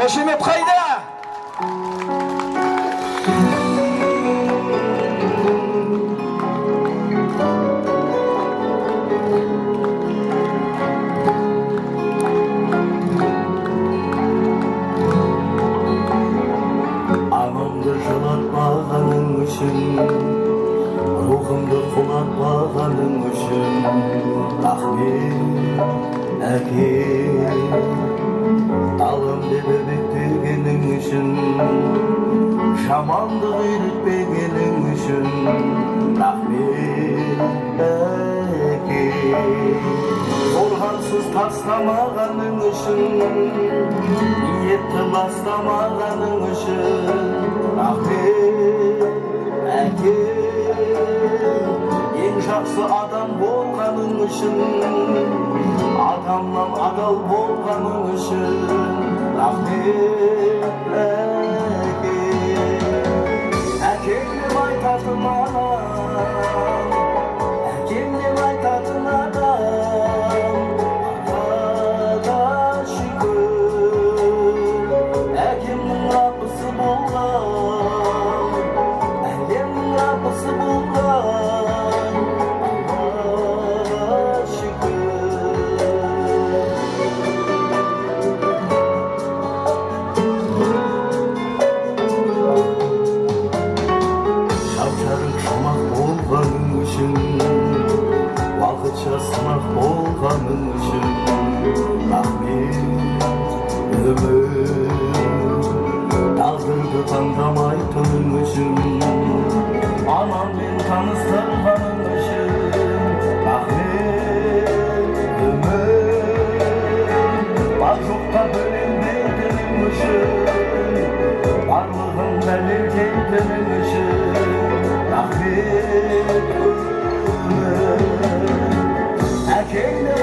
Қошемет қайда? Анамды жылатпағаның үшін, рухымды құлатпағаның үшін, рахмет әке. Талымды бөбектегенің үшін, жамандық үйретпегенің үшін, рахмет әке. Қорғансыз тастамағаның үшін, ниетті бастамағаның үшін, рахмет әке. Ең жақсы адам болғаның үшін, атамнан адал болғаның үшін, рахмет әке. Әкем деп айтатын анам, әкем деп айтатын адам, ата шүкір. Әкемнің раббысы болған, әлемнің раббысы болған, Алла шүкір. Шапшарың шумақ болғаның үшін, уақытша сынақ болғаның үшін, рахмет өмір. Тағдырды таңдамайтының үшін, анаммен таныстырғаның үшін, рахмет өмір. Бар жоққа бөлінбейтінің үшін, барлығын дәлелдейтінің үшін, рахмет өмір. Әкем деп